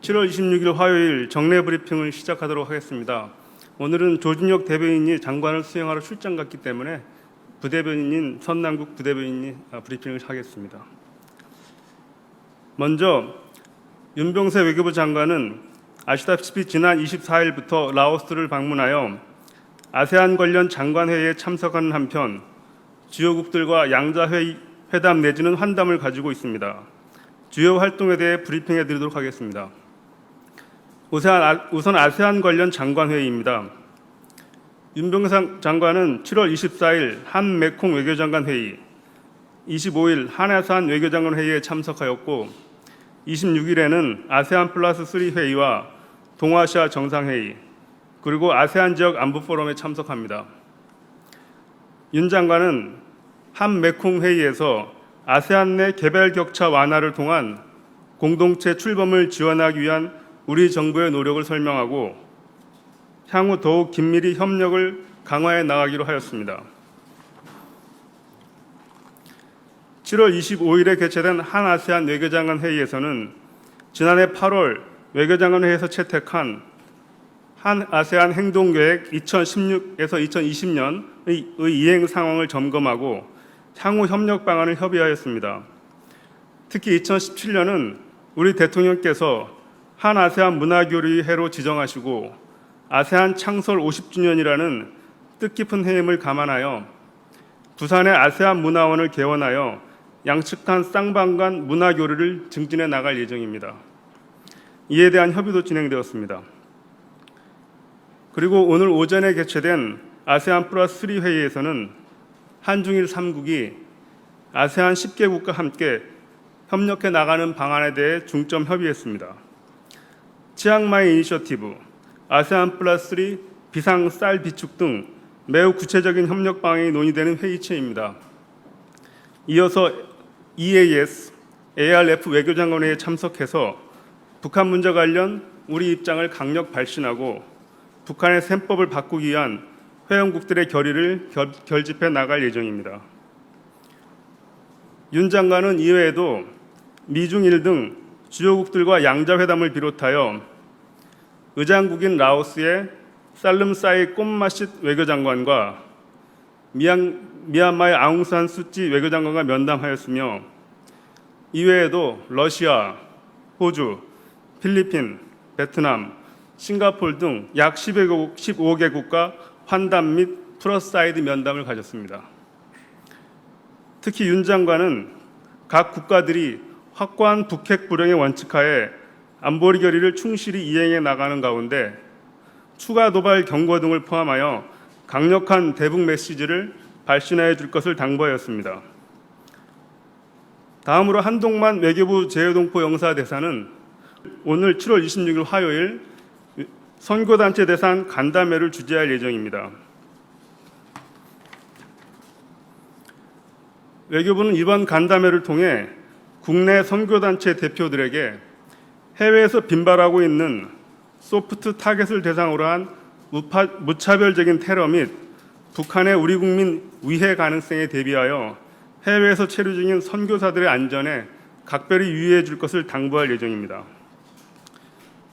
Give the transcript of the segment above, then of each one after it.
7월 26일 화요일 정례 브리핑을 시작하도록 하겠습니다. 오늘은 조준혁 대변인이 장관을 수행하러 출장 갔기 때문에 부대변인인 선남국 부대변인이 브리핑을 하겠습니다. 먼저 윤병세 외교부 장관은 아시다시피 지난 24일부터 라오스를 방문하여 아세안 관련 장관회의에 참석하는 한편 주요국들과 양자회담 내지는 환담을 가지고 있습니다. 주요 활동에 대해 브리핑해 드리도록 하겠습니다. 우선 아세안 관련 장관회의입니다. 윤병세 장관은 7월 24일 한 메콩 외교장관 회의, 25일 한아산 외교장관 회의에 참석하였고 26일에는 아세안 플러스 3 회의와 동아시아 정상회의, 그리고 아세안 지역 안보 포럼에 참석합니다. 윤 장관은 한 메콩 회의에서 아세안 내 개발 격차 완화를 통한 공동체 출범을 지원하기 위한 우리 정부의 노력을 설명하고 향후 더욱 긴밀히 협력을 강화해 나가기로 하였습니다. 7월 25일에 개최된 한 아세안 외교장관 회의에서는 지난해 8월 외교장관 회의에서 채택한 한 아세안 행동계획 2016에서 2020년의 이행 상황을 점검하고 향후 협력 방안을 협의하였습니다. 특히 2017년은 우리 대통령께서 한 아세안 문화교류 해로 지정하시고 아세안 창설 50주년이라는 뜻깊은 해임을 감안하여 부산의 아세안 문화원을 개원하여 양측 간 쌍방 간 문화교류를 증진해 나갈 예정입니다. 이에 대한 협의도 진행되었습니다. 그리고 오늘 오전에 개최된 아세안 플러스 3 회의에서는 한중일 3국이 아세안 10개국과 함께 협력해 나가는 방안에 대해 중점 협의했습니다. 치앙마이 이니셔티브, 아세안 플러스 3 비상 쌀 비축 등 매우 구체적인 협력 방안이 논의되는 회의체입니다. 이어서 EAS, ARF 외교장관회의에 참석해서 북한 문제 관련 우리 입장을 강력 발신하고 북한의 셈법을 바꾸기 위한 회원국들의 결의를 결집해 나갈 예정입니다. 윤 장관은 이외에도 미중일 등 주요국들과 양자회담을 비롯하여 의장국인 라오스의 살름사이 꼼마싯 외교장관과 미얀마의 아웅산 수치 외교장관과 면담하였으며 이외에도 러시아, 호주, 필리핀, 베트남, 싱가포르 등 약 15개국과 환담 및 플러스사이드 면담을 가졌습니다. 특히 윤 장관은 각 국가들이 확고한 북핵 불용의 원칙하에 안보리 결의를 충실히 이행해 나가는 가운데 추가 도발 경고 등을 포함하여 강력한 대북 메시지를 발신해 줄 것을 당부하였습니다. 다음으로 한동만 외교부 재외동포 영사대사는 오늘 7월 26일 화요일 선교단체 대상 간담회를 주재할 예정입니다. 외교부는 이번 간담회를 통해 국내 선교단체 대표들에게 해외에서 빈발하고 있는 소프트 타겟을 대상으로 한 무차별적인 테러 및 북한의 우리 국민 위해 가능성에 대비하여 해외에서 체류 중인 선교사들의 안전에 각별히 유의해 줄 것을 당부할 예정입니다.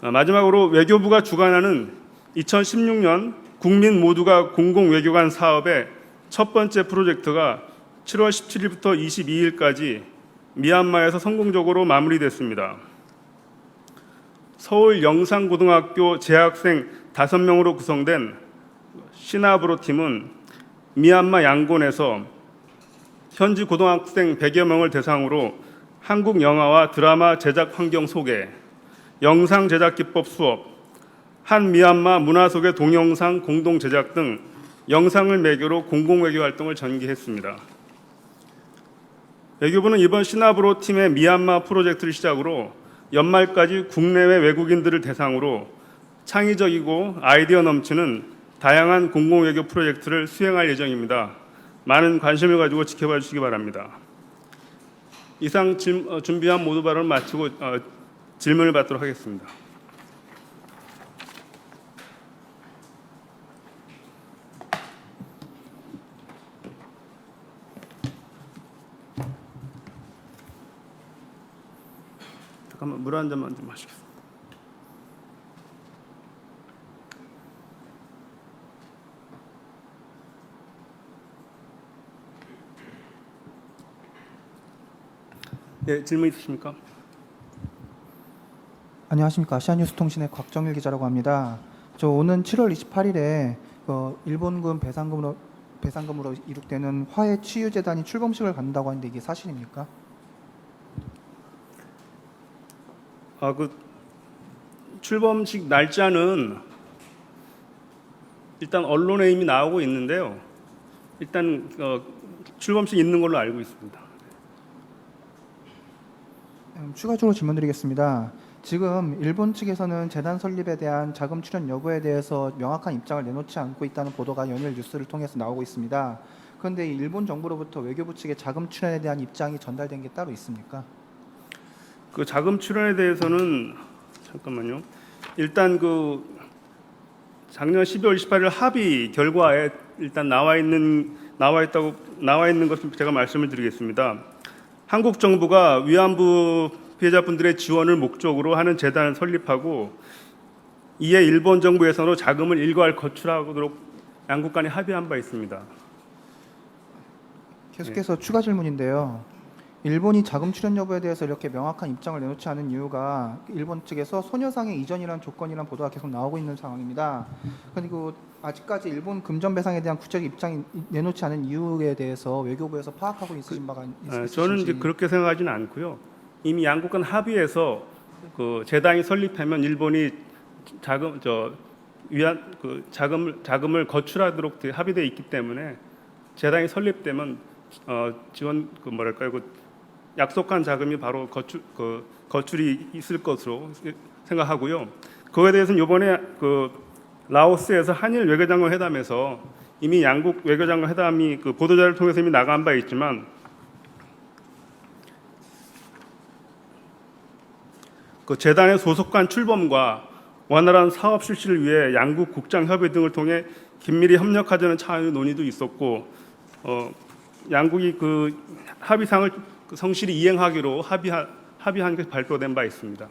마지막으로 외교부가 주관하는 2016년 국민 모두가 공공외교관 사업의 첫 번째 프로젝트가 7월 17일부터 22일까지 미얀마에서 성공적으로 마무리됐습니다. 서울 영상고등학교 재학생 5명으로 구성된 시나브로 팀은 미얀마 양곤에서 현지 고등학생 100여 명을 대상으로 한국 영화와 드라마 제작 환경 소개, 영상 제작 기법 수업, 한 미얀마 문화 속의 동영상 공동 제작 등 영상을 매개로 공공외교 활동을 전개했습니다. 외교부는 이번 시나브로 팀의 미얀마 프로젝트를 시작으로 연말까지 국내외 외국인들을 대상으로 창의적이고 아이디어 넘치는 다양한 공공외교 프로젝트를 수행할 예정입니다. 많은 관심을 가지고 지켜봐 주시기 바랍니다. 이상 준비한 모두 발언을 마치고 질문을 받도록 하겠습니다. 잠깐만 물 한 잔만 좀 마시겠습니다. 예, 질문 있으십니까? 안녕하십니까. 아시아뉴스 통신의 곽정일 기자라고 합니다. 저 오는 7월 28일에 일본군 배상금으로 이룩되는 화해 치유재단이 출범식을 갖는다고 하는데 이게 사실입니까? 그 출범식 날짜는 일단 언론에 이미 나오고 있는데요. 일단 출범식 있는 걸로 알고 있습니다. 추가적으로 질문드리겠습니다. 지금 일본 측에서는 재단 설립에 대한 자금 출연 여부에 대해서 명확한 입장을 내놓지 않고 있다는 보도가 연일 뉴스를 통해서 나오고 있습니다. 그런데 이 일본 정부로부터 외교부 측에 자금 출연에 대한 입장이 전달된 게 따로 있습니까? 그 자금 출연에 대해서는 잠깐만요. 일단 그 작년 12월 28일 합의 결과에 일단 나와 있는 것을 제가 말씀을 드리겠습니다. 한국 정부가 위안부 피해자분들의 지원을 목적으로 하는 재단을 설립하고 이에 일본 정부에서는 자금을 일괄 거출하도록 양국 간에 합의한 바 있습니다. 계속해서 추가 질문인데요. 일본이 자금 출연 여부에 대해서 이렇게 명확한 입장을 내놓지 않은 이유가 일본 측에서 소녀상의 이전이라는 조건이라는 보도가 계속 나오고 있는 상황입니다. 그리고 아직까지 일본 금전 배상에 대한 구체적 입장이 내놓지 않은 이유에 대해서 외교부에서 파악하고 있으신 바가 있으신지? 저는 이제 그렇게 생각하지는 않고요. 이미 양국 간 합의에서 그 재단이 설립하면 일본이 자금을 거출하도록 합의되어 있기 때문에 재단이 설립되면 지원 약속한 자금이 바로 거출이 있을 것으로 생각하고요. 그거에 대해서는 이번에 라오스에서 한일 외교장관 회담에서 이미 양국 외교장관 회담이 보도자를 통해서 이미 나간 바 있지만 재단의 소속관 출범과 원활한 사업 실시를 위해 양국 국장 협의 등을 통해 긴밀히 협력하자는 차원의 논의도 있었고 양국이 합의상을 성실히 이행하기로 합의한 것이 발표된 바 있습니다.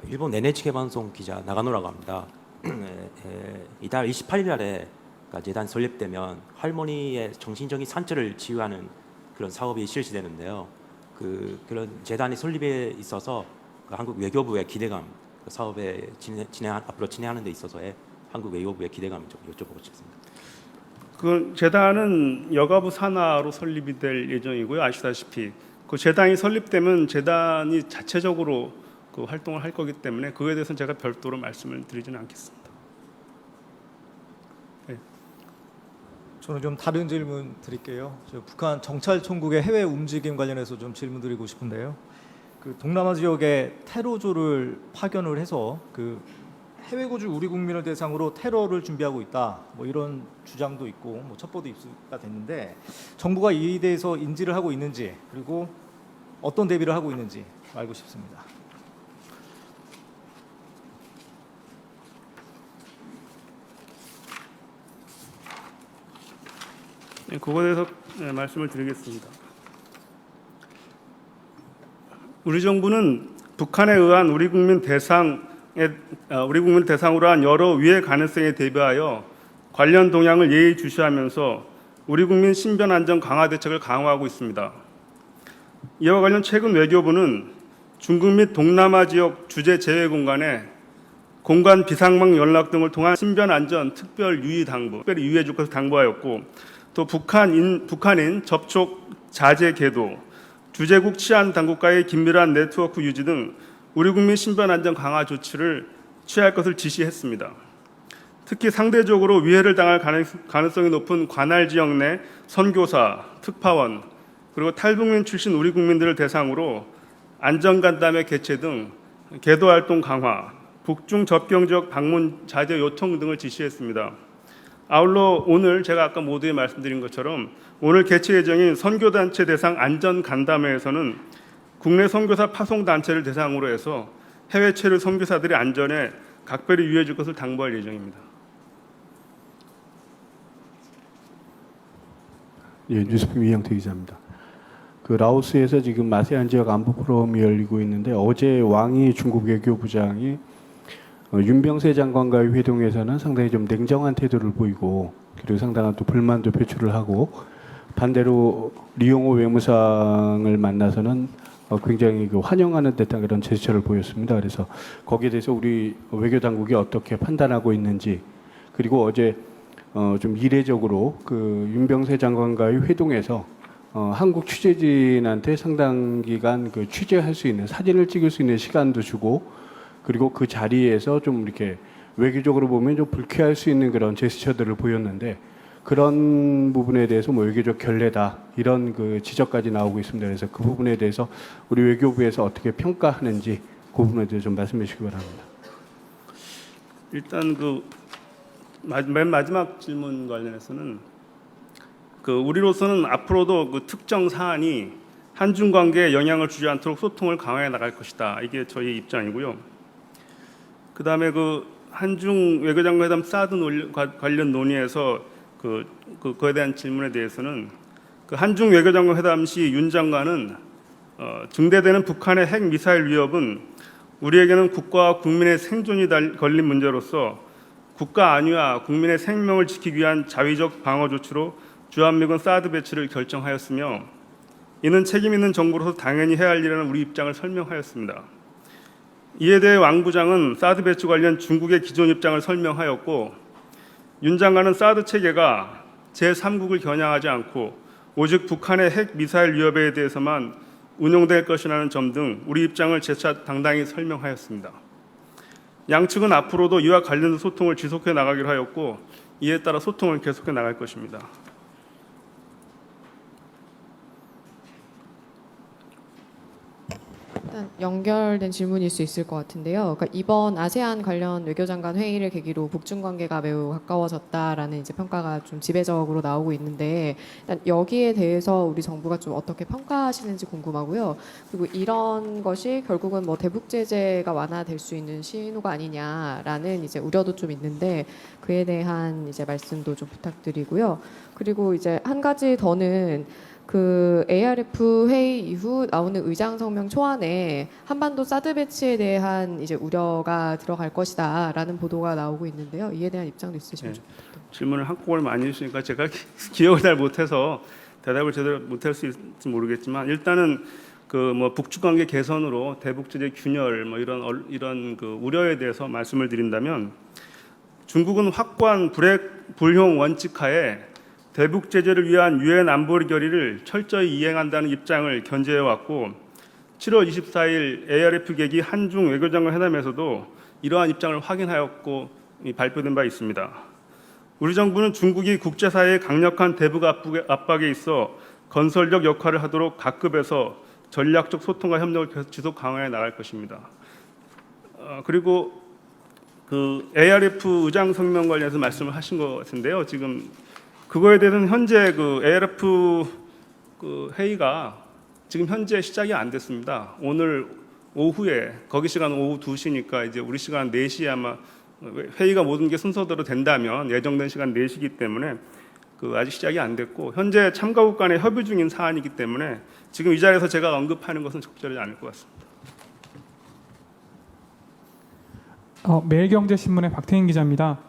일본 NHK 방송 기자 나가노라고 합니다. 이달 28일 날에 재단 설립되면 할머니의 정신적인 산재를 치유하는 그런 사업이 실시되는데요. 그런 재단이 설립에 있어서 한국 외교부의 기대감, 사업에 앞으로 진행하는 데 있어서의 한국 외교부의 기대감을 좀 여쭤보고 싶습니다. 그 재단은 여가부 산하로 설립이 될 예정이고요. 아시다시피 그 재단이 설립되면 재단이 자체적으로 활동을 할 거기 때문에 그거에 대해서는 제가 별도로 말씀을 드리지는 않겠습니다. 저는 좀 다른 질문 드릴게요. 북한 정찰총국의 해외 움직임 관련해서 좀 질문드리고 싶은데요. 동남아 지역에 테러조를 파견을 해서 해외 거주 우리 국민을 대상으로 테러를 준비하고 있다. 이런 주장도 있고 첩보도 입수가 됐는데 정부가 이에 대해서 인지를 하고 있는지 그리고 어떤 대비를 하고 있는지 알고 싶습니다. 그거에 대해서 말씀을 드리겠습니다. 우리 정부는 북한에 의한 우리 국민 대상으로 한 여러 위해 가능성에 대비하여 관련 동향을 예의주시하면서 우리 국민 신변 안전 강화 대책을 강화하고 있습니다. 이와 관련 최근 외교부는 중국 및 동남아 지역 주재 제외 공간 비상망 연락 등을 통한 신변 안전 특별 유의 당부, 특별히 유의해 줄 것을 당부하였고 또 북한인 접촉 자제 계도, 주재국 치안 당국과의 긴밀한 네트워크 유지 등 우리 국민 신변 안전 강화 조치를 취할 것을 지시했습니다. 특히 상대적으로 위해를 당할 가능성이 높은 관할 지역 내 선교사, 특파원, 그리고 탈북민 출신 우리 국민들을 대상으로 안전간담회 개최 등 계도 활동 강화, 북중 접경 지역 방문 자제 요청 등을 지시했습니다. 아울러 오늘 제가 아까 모두에 말씀드린 것처럼 오늘 개최 예정인 선교단체 대상 안전간담회에서는 국내 선교사 파송단체를 대상으로 해서 해외 체류 선교사들의 안전에 각별히 유의해 줄 것을 당부할 예정입니다. 예, 뉴스픽 이영태 기자입니다. 라오스에서 지금 아세안 지역 안보 포럼이 열리고 있는데 어제 왕이 중국 외교부장이 윤병세 장관과의 회동에서는 상당히 좀 냉정한 태도를 보이고 그리고 상당한 또 불만도 표출을 하고 반대로 리용호 외무상을 만나서는 굉장히 그 환영하는 듯한 그런 제스처를 보였습니다. 그래서 거기에 대해서 우리 외교 당국이 어떻게 판단하고 있는지 그리고 어제 좀 이례적으로 그 윤병세 장관과의 회동에서 한국 취재진한테 상당 기간 그 취재할 수 있는 사진을 찍을 수 있는 시간도 주고 그리고 그 자리에서 좀 이렇게 외교적으로 보면 좀 불쾌할 수 있는 그런 제스처들을 보였는데 그런 부분에 대해서 뭐 외교적 결례다 이런 그 지적까지 나오고 있습니다. 그래서 그 부분에 대해서 우리 외교부에서 어떻게 평가하는지 그 부분에 대해서 좀 말씀해 주시기 바랍니다. 일단 맨 마지막 질문 관련해서는 우리로서는 앞으로도 그 특정 사안이 한중 관계에 영향을 주지 않도록 소통을 강화해 나갈 것이다. 이게 저희 입장이고요. 그다음에 한중 외교장관 회담 사드 관련 논의에서 그거에 대한 질문에 대해서는 한중 외교장관 회담 시 윤 장관은 증대되는 북한의 핵 미사일 위협은 우리에게는 국가와 국민의 생존이 걸린 문제로서 국가 안위와 국민의 생명을 지키기 위한 자위적 방어 조치로 주한미군 사드 배치를 결정하였으며 이는 책임 있는 정부로서 당연히 해야 할 일이라는 우리 입장을 설명하였습니다. 이에 대해 왕 부장은 사드 배치 관련 중국의 기존 입장을 설명하였고 윤 장관은 사드 체계가 제3국을 겨냥하지 않고 오직 북한의 핵 미사일 위협에 대해서만 운용될 것이라는 점 등 우리 입장을 재차 당당히 설명하였습니다. 양측은 앞으로도 이와 관련된 소통을 지속해 나가기로 하였고 이에 따라 소통을 계속해 나갈 것입니다. 일단 연결된 질문일 수 있을 것 같은데요. 그러니까 이번 아세안 관련 외교장관 회의를 계기로 북중 관계가 매우 가까워졌다라는 이제 평가가 좀 지배적으로 나오고 있는데 일단 여기에 대해서 우리 정부가 좀 어떻게 평가하시는지 궁금하고요. 그리고 이런 것이 결국은 뭐 대북 제재가 완화될 수 있는 신호가 아니냐라는 이제 우려도 좀 있는데 그에 대한 이제 말씀도 좀 부탁드리고요. 그리고 이제 한 가지 더는 ARF 회의 이후 나오는 의장 성명 초안에 한반도 사드 배치에 대한 이제 우려가 들어갈 것이다라는 보도가 나오고 있는데요. 이에 대한 입장도 있으시면 좀 부탁드립니다. 질문을 한꺼번에 많이 해주시니까 제가 기억을 잘 못해서 대답을 제대로 못할 수 있을지 모르겠지만 일단은 북중 관계 개선으로 대북 제재 균열 이런 우려에 대해서 말씀을 드린다면 중국은 확고한 불용 원칙하에 대북 제재를 위한 유엔 안보리 결의를 철저히 이행한다는 입장을 견지해 왔고 7월 24일 ARF 계기 한중 외교장관 회담에서도 이러한 입장을 확인하였고 발표된 바 있습니다. 우리 정부는 중국이 국제사회의 강력한 대북 압박에 있어 건설적 역할을 하도록 각급에서 전략적 소통과 협력을 계속 지속 강화해 나갈 것입니다. 그리고 ARF 의장 성명 관련해서 말씀을 하신 것 같은데요. 지금 그거에 대해서는 현재 ARF 회의가 지금 현재 시작이 안 됐습니다. 오늘 오후에 거기 시간 오후 2시니까 이제 우리 시간 4시에 아마 회의가 모든 게 순서대로 된다면 예정된 시간 4시이기 때문에 아직 시작이 안 됐고 현재 참가국 간에 협의 중인 사안이기 때문에 지금 이 자리에서 제가 언급하는 것은 적절하지 않을 것 같습니다. 매일경제신문의 박태인 기자입니다.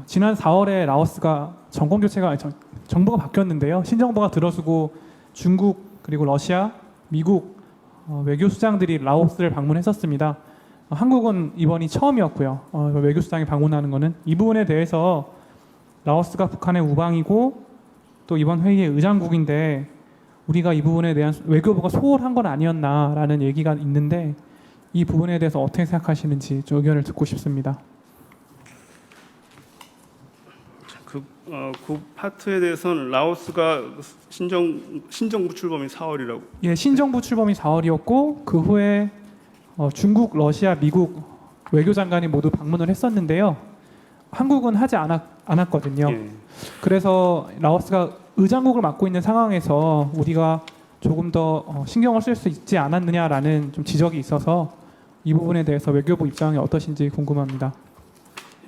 지난 4월에 라오스가 정부가 바뀌었는데요. 신정부가 들어서고 중국 그리고 러시아, 미국 외교수장들이 라오스를 방문했었습니다. 한국은 이번이 처음이었고요. 외교수장이 방문하는 것은 이 부분에 대해서 라오스가 북한의 우방이고 또 이번 회의의 의장국인데 우리가 이 부분에 대한 외교부가 소홀한 건 아니었나라는 얘기가 있는데 이 부분에 대해서 어떻게 생각하시는지 좀 의견을 듣고 싶습니다. 그 파트에 대해서는 라오스가 신정부 출범이 4월이라고. 예, 신정부 출범이 4월이었고 그 후에 중국, 러시아, 미국 외교장관이 모두 방문을 했었는데요. 한국은 하지 않았거든요. 예. 그래서 라오스가 의장국을 맡고 있는 상황에서 우리가 조금 더 신경을 쓸 수 있지 않았느냐라는 좀 지적이 있어서 이 부분에 대해서 외교부 입장이 어떠신지 궁금합니다.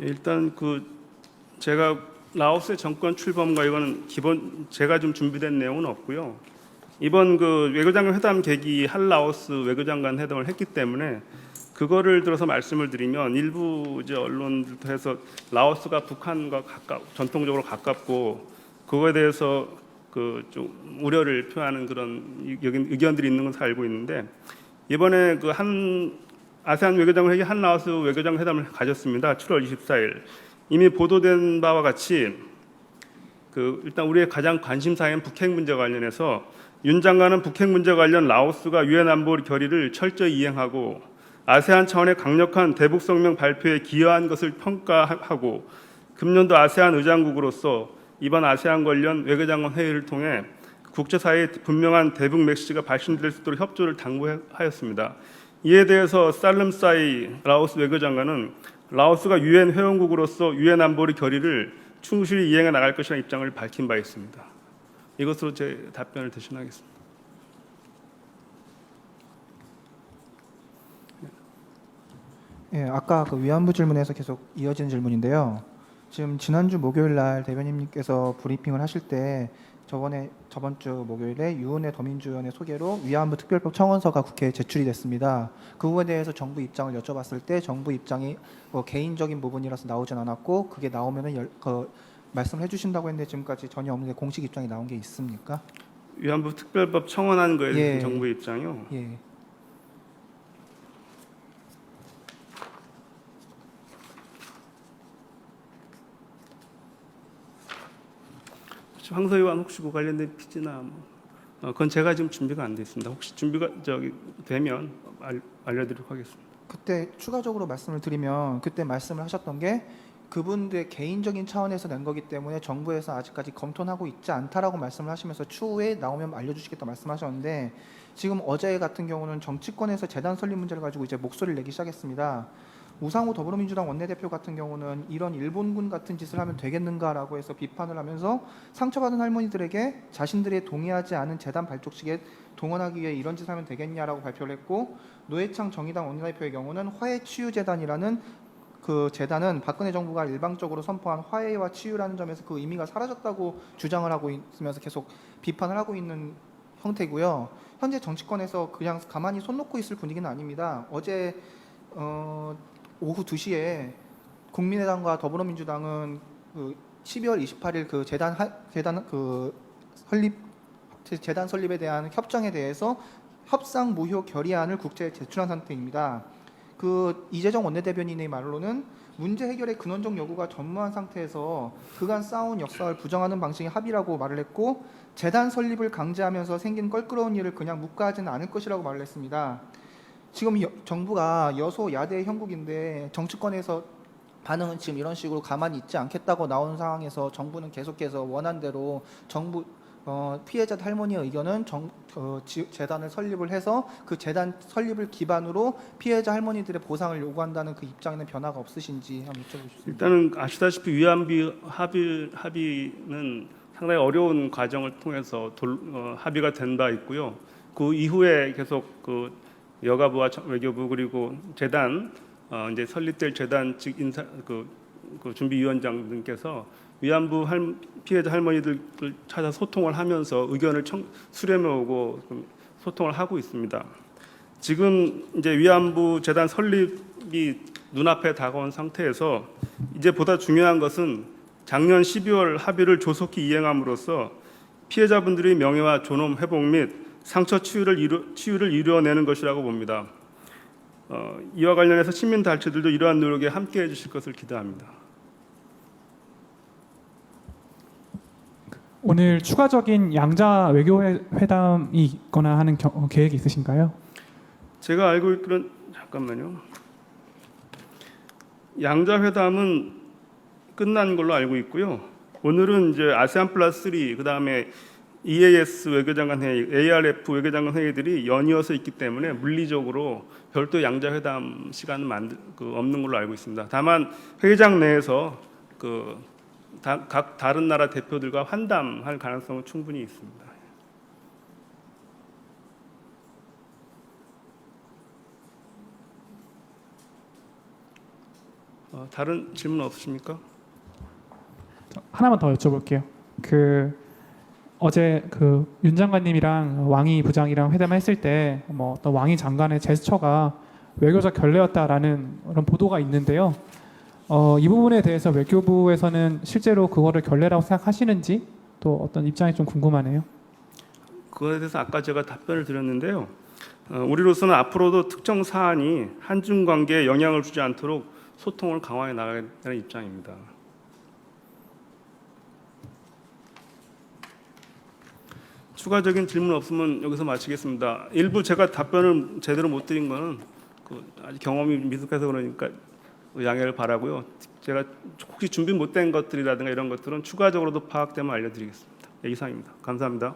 예, 일단 제가 라오스의 정권 출범과 이거는 기본 제가 좀 준비된 내용은 없고요. 이번 외교장관 회담 계기 한 라오스 외교장관 회담을 했기 때문에 그거를 들어서 말씀을 드리면 일부 이제 언론들도 해서 라오스가 북한과 전통적으로 가깝고 그거에 대해서 그 좀 우려를 표하는 그런 의견들이 있는 것을 알고 있는데 이번에 그 한 아세안 외교장 회의 한 라오스 외교장 회담을 가졌습니다. 7월 24일 이미 보도된 바와 같이 그 일단 우리의 가장 관심사인 북핵 문제 관련해서 윤 장관은 북핵 문제 관련 라오스가 유엔 안보 결의를 철저히 이행하고 아세안 차원의 강력한 대북 성명 발표에 기여한 것을 평가하고 금년도 아세안 의장국으로서 이번 아세안 관련 외교장관 회의를 통해 국제사회에 분명한 대북 메시지가 발신될 수 있도록 협조를 당부하였습니다. 이에 대해서 살름사이 라오스 외교장관은 라오스가 유엔 회원국으로서 유엔 안보리 결의를 충실히 이행해 나갈 것이라는 입장을 밝힌 바 있습니다. 이것으로 제 답변을 대신하겠습니다. 예, 아까 그 위안부 질문에서 계속 이어지는 질문인데요. 지금 지난주 목요일 날 대변인님께서 브리핑을 하실 때 저번 주 목요일에 유은혜 더민주위원회 소개로 위안부 특별법 청원서가 국회에 제출이 됐습니다. 그 부분에 대해서 정부 입장을 여쭤봤을 때 정부 입장이 개인적인 부분이라서 나오진 않았고 그게 나오면은 말씀을 해주신다고 했는데 지금까지 전혀 없는데 공식 입장이 나온 게 있습니까? 위안부 특별법 청원한 거에 대한 예. 정부 입장이요. 예. 황 의원 혹시 그 관련된 피지나 그건 제가 지금 준비가 안 돼 있습니다. 혹시 준비가 되면 알려드리도록 하겠습니다. 그때 추가적으로 말씀을 드리면 그때 말씀을 하셨던 게 그분들의 개인적인 차원에서 낸 거기 때문에 정부에서 아직까지 검토는 하고 있지 않다라고 말씀을 하시면서 추후에 나오면 알려주시겠다 말씀하셨는데 지금 어제 같은 경우는 정치권에서 재단 설립 문제를 가지고 이제 목소리를 내기 시작했습니다. 우상호 더불어민주당 원내대표 같은 경우는 이런 일본군 같은 짓을 하면 되겠는가라고 해서 비판을 하면서 상처받은 할머니들에게 자신들이 동의하지 않은 재단 발족식에 동원하기 위해 이런 짓을 하면 되겠냐라고 발표를 했고 노회창 정의당 원내대표의 경우는 화해치유재단이라는 그 재단은 박근혜 정부가 일방적으로 선포한 화해와 치유라는 점에서 그 의미가 사라졌다고 주장을 하고 있으면서 계속 비판을 하고 있는 형태고요. 현재 정치권에서 그냥 가만히 손 놓고 있을 분위기는 아닙니다. 어제 오후 2시에 국민의당과 더불어민주당은 그 12월 28일 그 재단 설립에 대한 협정에 대해서 협상 무효 결의안을 국회에 제출한 상태입니다. 그 이재정 원내대변인의 말로는 문제 해결의 근원적 요구가 전무한 상태에서 그간 쌓아온 역사를 부정하는 방식의 합의라고 말을 했고 재단 설립을 강제하면서 생긴 껄끄러운 일을 그냥 묵과하지는 않을 것이라고 말을 했습니다. 지금 정부가 여소야대 형국인데 정치권에서 반응은 지금 이런 식으로 가만히 있지 않겠다고 나오는 상황에서 정부는 계속해서 원한대로 피해자 할머니의 의견은 재단을 설립을 해서 그 재단 설립을 기반으로 피해자 할머니들의 보상을 요구한다는 그 입장에는 변화가 없으신지 한번 여쭤보고 싶습니다. 일단은 아시다시피 위안부 합의는 상당히 어려운 과정을 통해서 합의가 된 바 있고요. 그 이후에 계속 그 여가부와 외교부 그리고 재단 이제 설립될 재단 측 인사 그 준비위원장 등께서 위안부 피해자 할머니들 찾아 소통을 하면서 의견을 수렴해오고 소통을 하고 있습니다. 지금 이제 위안부 재단 설립이 눈앞에 다가온 상태에서 이제 보다 중요한 것은 작년 12월 합의를 조속히 이행함으로써 피해자분들의 명예와 존엄 회복 및 상처 치유를 이루어내는 것이라고 봅니다. 이와 관련해서 시민단체들도 이러한 노력에 함께해 주실 것을 기대합니다. 오늘 추가적인 양자 외교회담이 있거나 하는 계획이 있으신가요? 제가 알고 있기로는 잠깐만요. 양자 회담은 끝난 걸로 알고 있고요. 오늘은 이제 아세안 플러스 3 그다음에 EAS 외교장관 회의, ARF 외교장관 회의들이 연이어서 있기 때문에 물리적으로 별도 양자 회담 시간은 없는 걸로 알고 있습니다. 다만 회의장 내에서 각 다른 나라 대표들과 환담할 가능성은 충분히 있습니다. 다른 질문 없으십니까? 하나만 더 여쭤볼게요. 어제 윤 장관님이랑 왕이 부장이랑 회담을 했을 때 어떤 왕이 장관의 제스처가 외교적 결례였다라는 그런 보도가 있는데요. 이 부분에 대해서 외교부에서는 실제로 그거를 결례라고 생각하시는지 또 어떤 입장이 좀 궁금하네요. 그거에 대해서 아까 제가 답변을 드렸는데요. 우리로서는 앞으로도 특정 사안이 한중 관계에 영향을 주지 않도록 소통을 강화해 나가겠다는 입장입니다. 추가적인 질문 없으면 여기서 마치겠습니다. 일부 제가 답변을 제대로 못 드린 거는 아직 경험이 미숙해서 그러니까 양해를 바라고요. 제가 혹시 준비 못된 것들이라든가 이런 것들은 추가적으로도 파악되면 알려드리겠습니다. 이상입니다. 감사합니다.